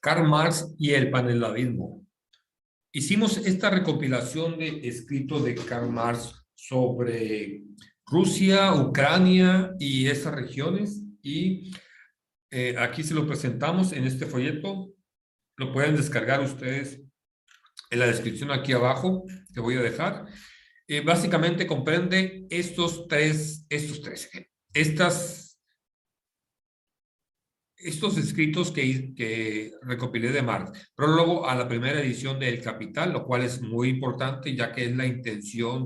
Karl Marx y el paneslavismo. Hicimos esta recopilación de escritos de Karl Marx sobre Rusia, Ucrania y esas regiones, y aquí se lo presentamos en este folleto. Lo pueden descargar ustedes en la descripción aquí abajo que voy a dejar. Básicamente comprende estos escritos que recopilé de Marx. Prólogo a la primera edición de El Capital, lo cual es muy importante, ya que es la intención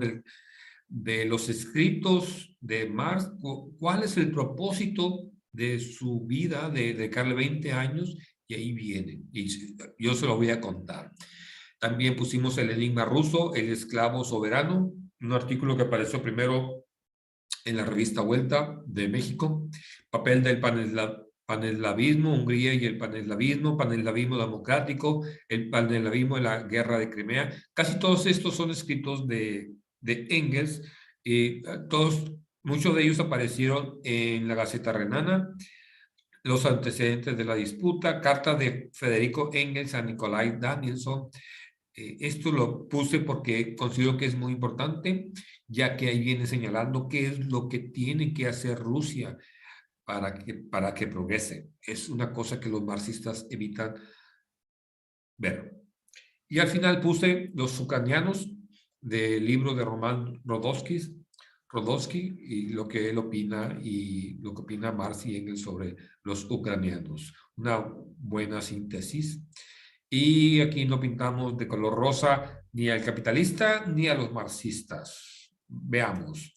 de los escritos de Marx. ¿Cuál es el propósito de su vida de dedicarle 20 años? Y ahí viene, y yo se lo voy a contar. También pusimos El enigma ruso, el esclavo soberano, un artículo que apareció primero en la revista Vuelta de México. Papel del paneslavismo, Hungría y el paneslavismo democrático, el paneslavismo en la guerra de Crimea. Casi todos estos son escritos de Engels. Muchos de ellos aparecieron en la Gaceta Renana. Los antecedentes de la disputa, carta de Federico Engels a Nikolai Danielson. Esto lo puse porque considero que es muy importante, ya que ahí viene señalando qué es lo que tiene que hacer Rusia para que progrese. Es una cosa que los marxistas evitan ver. Y al final puse Los ucranianos, del libro de Roman Rodowski, y lo que él opina y lo que opina Marx y Engels sobre los ucranianos. Una buena síntesis. Y aquí no pintamos de color rosa ni al capitalista ni a los marxistas. Veamos.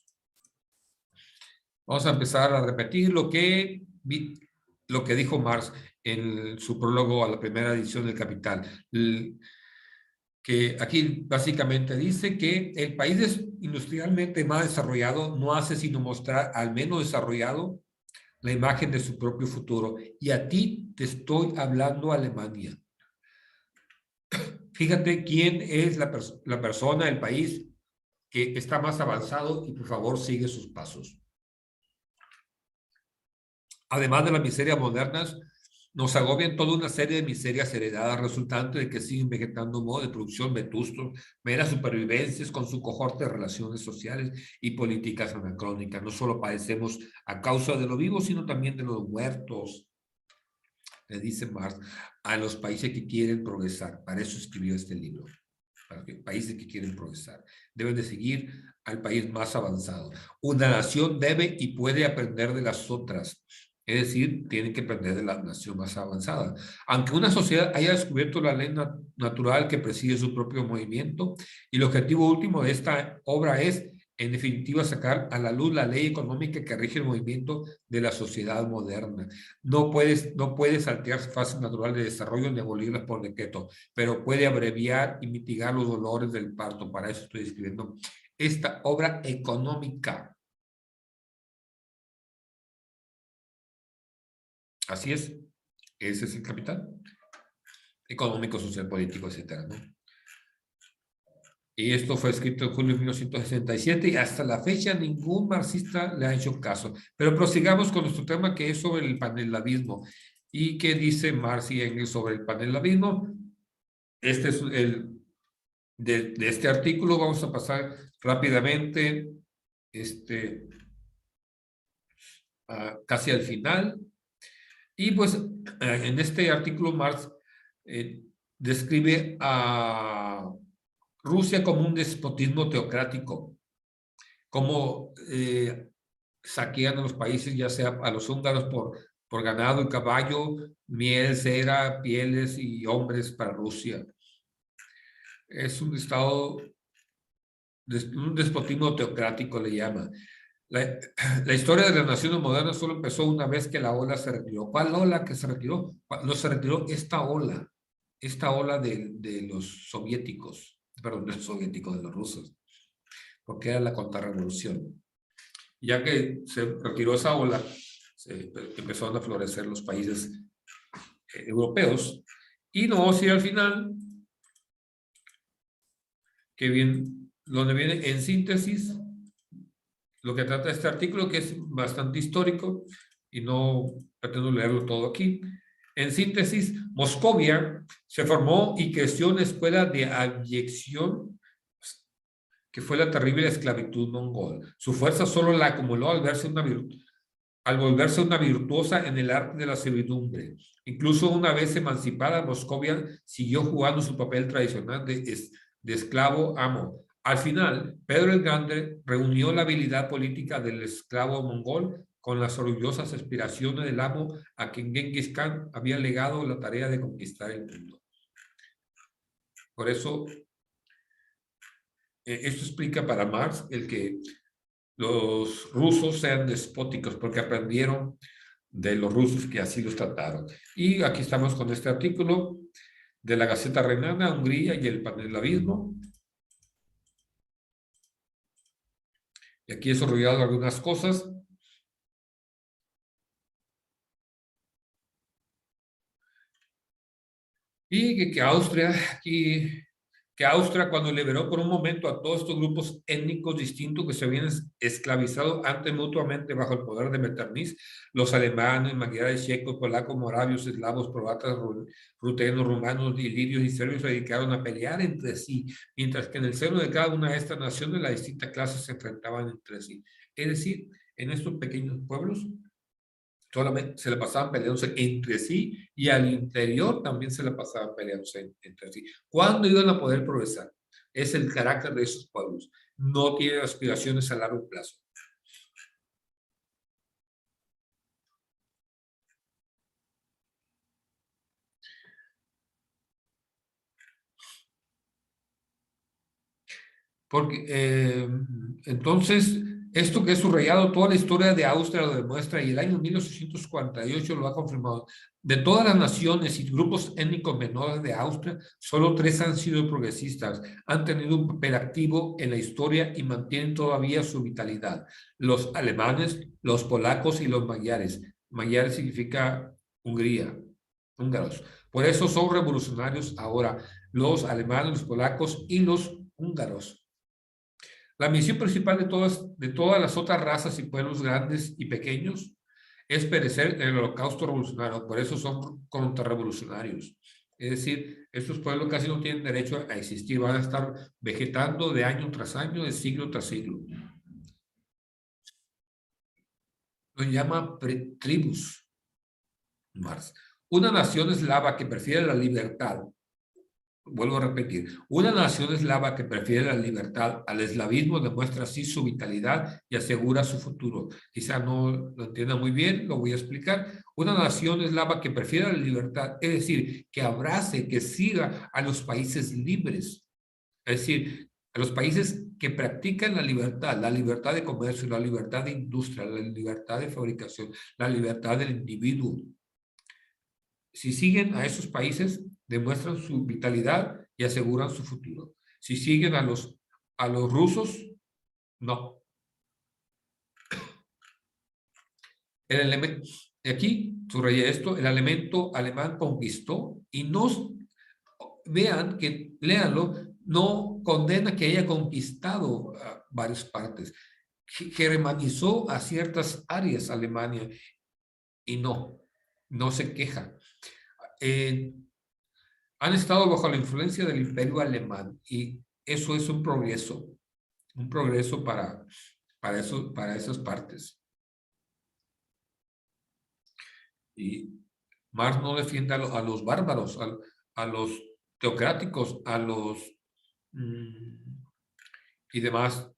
Vamos a empezar a repetir lo que dijo Marx en su prólogo a la primera edición del Capital. Que aquí básicamente dice que el país industrialmente más desarrollado no hace sino mostrar al menos desarrollado la imagen de su propio futuro. Y a ti te estoy hablando, Alemania. Fíjate quién es la persona, el país que está más avanzado, y por favor sigue sus pasos. Además de las miserias modernas, nos agobian toda una serie de miserias heredadas resultantes de que siguen vegetando un modo de producción vetusto, meras supervivencias con su cohorte de relaciones sociales y políticas anacrónicas. No solo padecemos a causa de lo vivo, sino también de los muertos, le dice Marx, a los países que quieren progresar. Para eso escribió este libro. Para los países que quieren progresar deben de seguir al país más avanzado. Una nación debe y puede aprender de las otras. Es decir, tienen que aprender de la nación más avanzada. Aunque una sociedad haya descubierto la ley natural que preside su propio movimiento, y el objetivo último de esta obra es, en definitiva, sacar a la luz la ley económica que rige el movimiento de la sociedad moderna. No puede saltear su fase natural de desarrollo ni abolirlas por decreto, pero puede abreviar y mitigar los dolores del parto. Para eso estoy escribiendo esta obra económica. Así es. Ese es el capital. Económico, social, político, etcétera, ¿no? Y esto fue escrito en julio de 1967 y hasta la fecha ningún marxista le ha hecho caso. Pero prosigamos con nuestro tema, que es sobre el paneslavismo. ¿Y qué dice Marx y Engels sobre el paneslavismo? Este es de este artículo. Vamos a pasar rápidamente casi al final. Y pues en este artículo Marx describe a Rusia como un despotismo teocrático, como saquean a los países, ya sea a los húngaros por ganado y caballo, miel, cera, pieles y hombres para Rusia. Es un estado, un despotismo teocrático le llama. La historia de las naciones modernas solo empezó una vez que la ola se retiró. ¿Cuál ola que se retiró? No se retiró esta ola de los soviéticos, perdón, de los soviéticos, de los rusos, porque era la contrarrevolución. Ya que se retiró esa ola, empezaron a florecer los países europeos. Y no vamos a ir al final, que bien, donde viene en síntesis lo que trata este artículo, que es bastante histórico y no pretendo leerlo todo aquí. En síntesis, Moscovia se formó y creció en la escuela de abyección que fue la terrible esclavitud mongol. Su fuerza solo la acumuló al volverse una virtuosa en el arte de la servidumbre. Incluso una vez emancipada, Moscovia siguió jugando su papel tradicional de esclavo amo. Al final, Pedro el Grande reunió la habilidad política del esclavo mongol con las orgullosas aspiraciones del amo a quien Genghis Khan había legado la tarea de conquistar el mundo. Por eso, esto explica para Marx el que los rusos sean despóticos, porque aprendieron de los rusos que así los trataron. Y aquí estamos con este artículo de la Gaceta Renana, Hungría y el paneslavismo. Y aquí he desarrollado algunas cosas. Y que Austria, cuando liberó por un momento a todos estos grupos étnicos distintos que se habían esclavizado antes mutuamente bajo el poder de Metternich, los alemanes, magiares, checos, polacos, moravios, eslavos, croatas, rutenos, rumanos, ilirios y serbios se dedicaron a pelear entre sí, mientras que en el seno de cada una de estas naciones las distintas clases se enfrentaban entre sí. Es decir, en estos pequeños pueblos solamente se la pasaban peleándose entre sí y al interior también se la pasaban peleándose entre sí. ¿Cuándo iban a poder progresar? Es el carácter de esos pueblos. No tienen aspiraciones a largo plazo. Porque entonces, esto que he subrayado, toda la historia de Austria lo demuestra y el año 1848 lo ha confirmado. De todas las naciones y grupos étnicos menores de Austria, solo 3 han sido progresistas, han tenido un papel activo en la historia y mantienen todavía su vitalidad. Los alemanes, los polacos y los magiares. Magiares significa Hungría, húngaros. Por eso son revolucionarios ahora los alemanes, los polacos y los húngaros. La misión principal de todas las otras razas y pueblos grandes y pequeños es perecer en el holocausto revolucionario. Por eso son contrarrevolucionarios. Es decir, estos pueblos casi no tienen derecho a existir. Van a estar vegetando de año tras año, de siglo tras siglo. Lo llama tribus. Marx. Una nación eslava que prefiere la libertad. Vuelvo a repetir, una nación eslava que prefiere la libertad al eslavismo demuestra así su vitalidad y asegura su futuro. Quizá no lo entienda muy bien, lo voy a explicar. Una nación eslava que prefiere la libertad, es decir, que abrace, que siga a los países libres, es decir, a los países que practican la libertad de comercio, la libertad de industria, la libertad de fabricación, la libertad del individuo. Si siguen a esos países, demuestran su vitalidad y aseguran su futuro. Si siguen a los rusos, no. El elemento, aquí subrayé esto, el elemento alemán conquistó y no, vean que, léanlo, no condena que haya conquistado varias partes. Germanizó a ciertas áreas Alemania y no se queja. Han estado bajo la influencia del imperio alemán y eso es un progreso para esas partes. Y Marx no defiende a los bárbaros, a los teocráticos, a los y demás.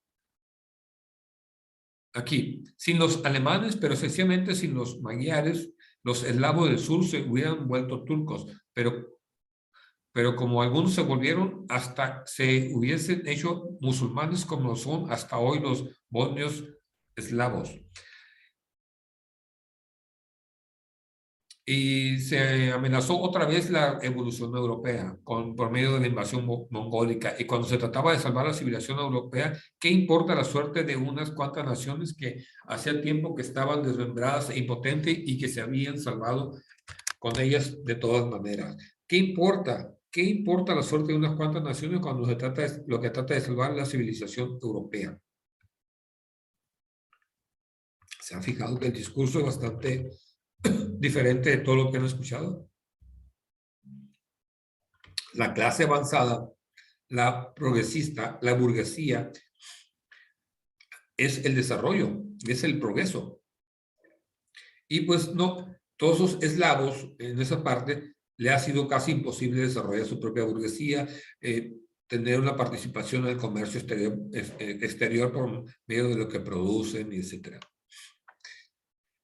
Aquí, sin los alemanes, pero esencialmente sin los magiares, los eslavos del sur se hubieran vuelto turcos, pero como algunos se volvieron, hasta se hubiesen hecho musulmanes como son hasta hoy los bosnios eslavos. Y se amenazó otra vez la evolución europea por medio de la invasión mongólica. Y cuando se trataba de salvar la civilización europea, ¿qué importa la suerte de unas cuantas naciones que hacía tiempo que estaban desmembradas e impotentes y que se habían salvado con ellas de todas maneras? ¿Qué importa? ¿Qué importa la suerte de unas cuantas naciones cuando se trata lo que trata de salvar la civilización europea? Se han fijado que el discurso es bastante diferente de todo lo que han escuchado. La clase avanzada, la progresista, la burguesía, es el desarrollo, es el progreso. Y pues no, todos los eslavos en esa parte le ha sido casi imposible desarrollar su propia burguesía, tener una participación en el comercio exterior por medio de lo que producen, etc.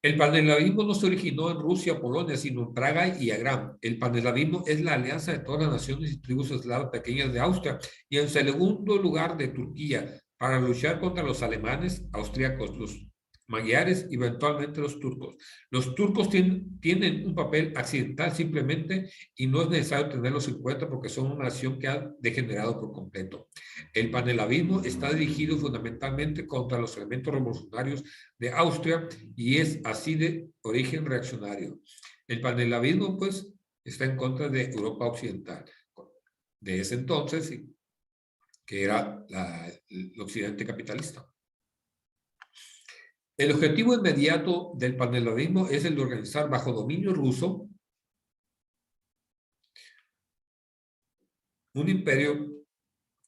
El paneslavismo no se originó en Rusia o Polonia, sino en Praga y Agram. El paneslavismo es la alianza de todas las naciones y tribus eslavas pequeñas de Austria y en segundo lugar de Turquía para luchar contra los alemanes, austríacos, los magiares y eventualmente los turcos. Los turcos tienen un papel accidental simplemente y no es necesario tenerlos en cuenta porque son una nación que ha degenerado por completo. El paneslavismo está dirigido fundamentalmente contra los elementos revolucionarios de Austria y es así de origen reaccionario. El paneslavismo, pues, está en contra de Europa Occidental. De ese entonces, que era el occidente capitalista. El objetivo inmediato del paneslavismo es el de organizar bajo dominio ruso un imperio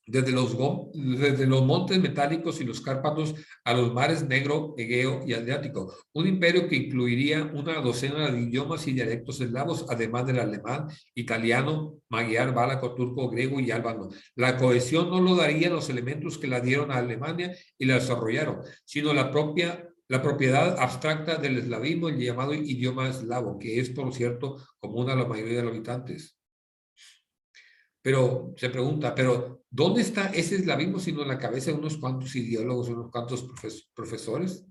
desde los montes metálicos y los Cárpatos a los mares Negro, Egeo y Adriático. Un imperio que incluiría una docena de idiomas y dialectos eslavos, además del alemán, italiano, magiar, valaco, turco, griego y albano. La cohesión no lo darían los elementos que la dieron a Alemania y la desarrollaron, sino la propiedad abstracta del eslavismo, el llamado idioma eslavo, que es, por cierto, común a la mayoría de los habitantes. Pero se pregunta, ¿pero dónde está ese eslavismo sino en la cabeza de unos cuantos ideólogos, unos cuantos profesores?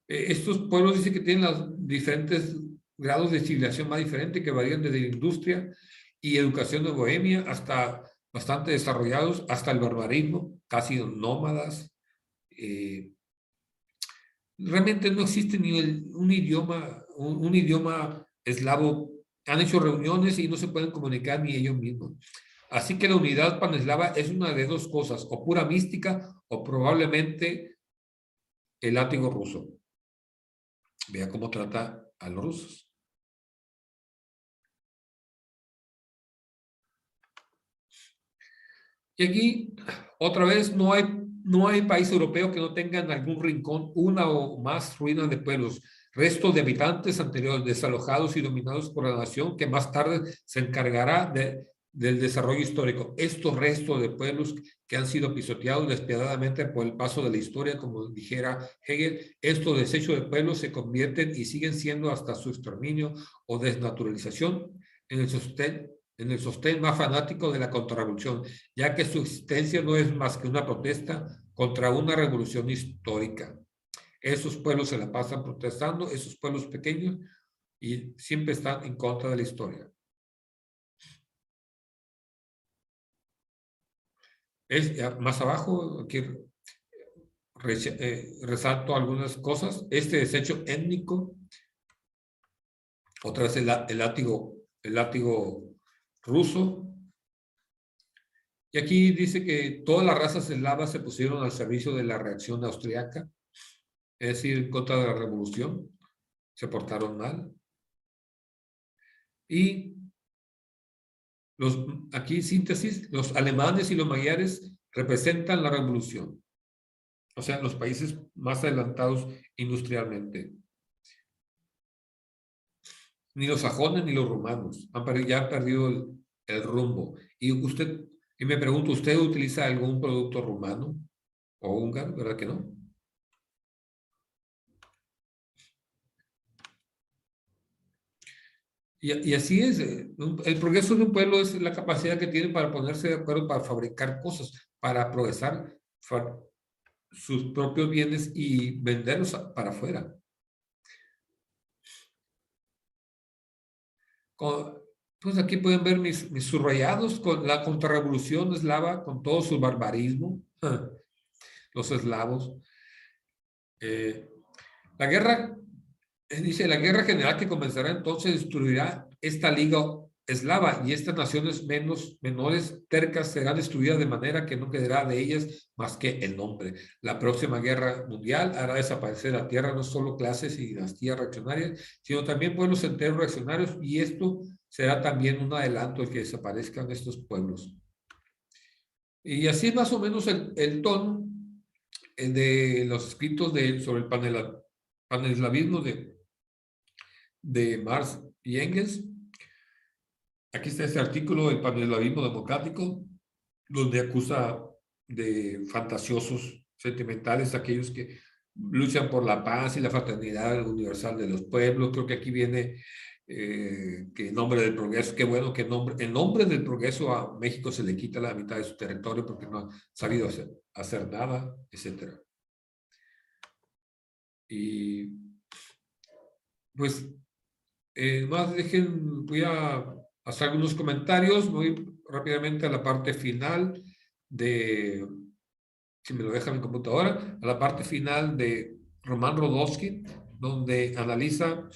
Estos pueblos dicen que tienen los diferentes grados de civilización más diferentes que varían desde la industria y educación de Bohemia hasta bastante desarrollados, hasta el barbarismo, casi nómadas. Realmente no existe ni un idioma eslavo. Han hecho reuniones y no se pueden comunicar ni ellos mismos. Así que la unidad paneslava es una de dos cosas, o pura mística o probablemente el látigo ruso. Vea cómo trata a los rusos. Y aquí, otra vez, no hay país europeo que no tenga en algún rincón una o más ruinas de pueblos, restos de habitantes anteriores desalojados y dominados por la nación que más tarde se encargará del desarrollo histórico. Estos restos de pueblos que han sido pisoteados despiadadamente por el paso de la historia, como dijera Hegel, estos desechos de pueblos se convierten y siguen siendo hasta su exterminio o desnaturalización en el sostén más fanático de la contrarrevolución, ya que su existencia no es más que una protesta contra una revolución histórica. Esos pueblos se la pasan protestando, esos pueblos pequeños, y siempre están en contra de la historia. Más abajo, aquí resalto algunas cosas. Este desecho étnico, otra vez el látigo ruso. Y aquí dice que todas las razas eslavas se pusieron al servicio de la reacción austriaca, es decir, en contra de la revolución, se portaron mal. Y aquí síntesis, los alemanes y los magiares representan la revolución, o sea, los países más adelantados industrialmente. Ni los sajones ni los rumanos ya han perdido el rumbo. Y me pregunto, ¿usted utiliza algún producto rumano o húngaro? ¿Verdad que no? Y así es. El progreso de un pueblo es la capacidad que tiene para ponerse de acuerdo para fabricar cosas, para progresar sus propios bienes y venderlos para afuera. Pues aquí pueden ver mis subrayados con la contrarrevolución eslava, con todo su barbarismo, los eslavos. Dice, la guerra general que comenzará entonces destruirá esta liga eslava, y estas naciones menores tercas serán destruidas de manera que no quedará de ellas más que el nombre. La próxima guerra mundial hará desaparecer la tierra no solo clases y dinastías reaccionarias, sino también pueblos enteros reaccionarios, y esto será también un adelanto el que desaparezcan estos pueblos. Y así es más o menos el tono de los escritos sobre el paneslavismo de Marx y Engels. Aquí está este artículo del paneslavismo democrático, donde acusa de fantasiosos sentimentales a aquellos que luchan por la paz y la fraternidad universal de los pueblos. Creo que aquí viene que en nombre del progreso, qué bueno que en nombre del progreso a México se le quita la mitad de su territorio porque no ha sabido hacer nada, etcétera. Y pues más voy a hacer algunos comentarios, voy rápidamente a la parte final de, si me lo deja mi computadora, a la parte final de Román Rodowsky, donde analiza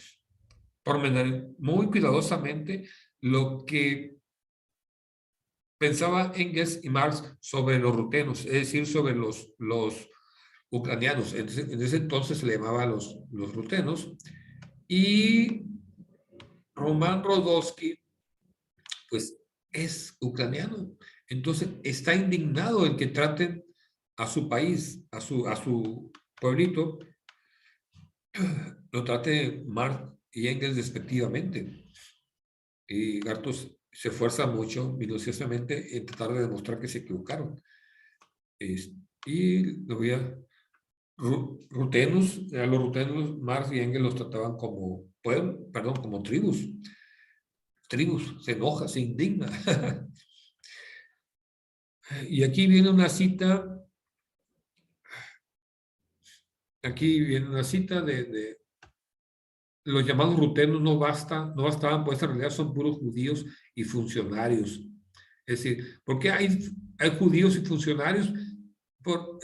muy cuidadosamente lo que pensaba Engels y Marx sobre los rutenos, es decir, sobre los ucranianos. En ese entonces se le llamaba los rutenos. Y Román Rodowsky, pues, es ucraniano. Entonces, está indignado en que traten a su país, a su pueblito, lo trate Marx y Engels despectivamente. Y Gartos se esfuerza mucho, minuciosamente, en tratar de demostrar que se equivocaron. Y lo voy a... Rutenos, a los rutenos, Marx y Engels los trataban como pueblo, perdón, como tribus. Tribus, se enoja, se indigna. Y aquí viene una cita, de los llamados rutenos no bastaban, pues en realidad son puros judíos y funcionarios. Es decir, ¿por qué hay judíos y funcionarios?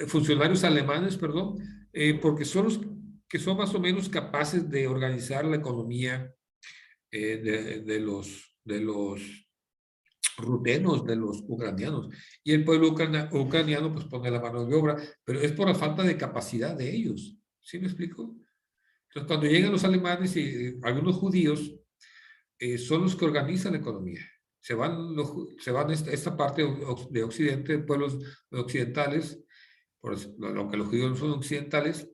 Funcionarios alemanes, perdón, porque son los que son más o menos capaces de organizar la economía de los rutenos, de los ucranianos. Y el pueblo ucraniano pues pone la mano de obra, pero es por la falta de capacidad de ellos. ¿Sí me explico? Entonces, cuando llegan los alemanes y algunos judíos, son los que organizan la economía. Se van a esta parte de Occidente, pueblos occidentales, aunque los judíos no son occidentales,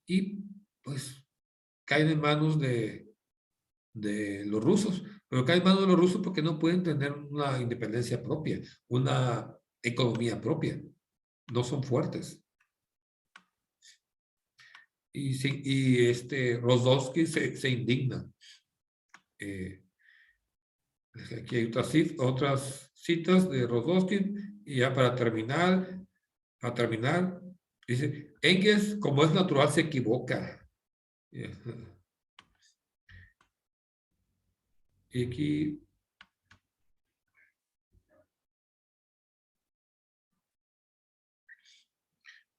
y pues caen en manos de los rusos, pero caen en manos de los rusos porque no pueden tener una independencia propia, una economía propia, no son fuertes. Y Rozovsky se indigna. Aquí hay otras citas de Rozovsky, y ya para terminar, dice, Engels, como es natural, se equivoca. Y aquí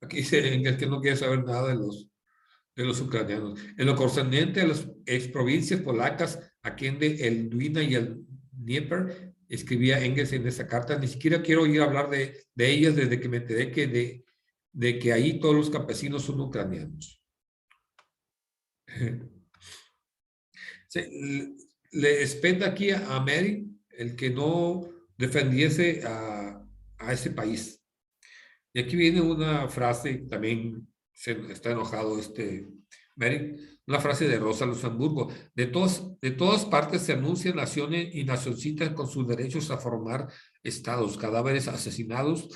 dice Engels que no quiere saber nada de los ucranianos. En lo concerniente a las exprovincias polacas, aquí de el Dwina y el Dnieper, escribía Engels en esa carta, ni siquiera quiero oír hablar de ellas desde que me enteré de que ahí todos los campesinos son ucranianos. Le espeta aquí a Mary el que no defendiese a ese país. Y aquí viene una frase, también está enojado Mary, una frase de Rosa Luxemburgo. De todas partes se anuncian naciones y nacioncitas con sus derechos a formar estados. Cadáveres asesinados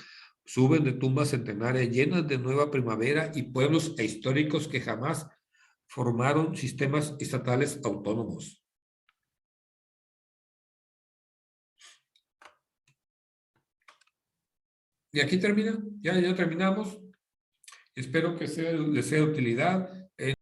suben de tumbas centenarias llenas de nueva primavera, y pueblos históricos que jamás formaron sistemas estatales autónomos. Y aquí termina, ya terminamos. Espero que les sea de utilidad.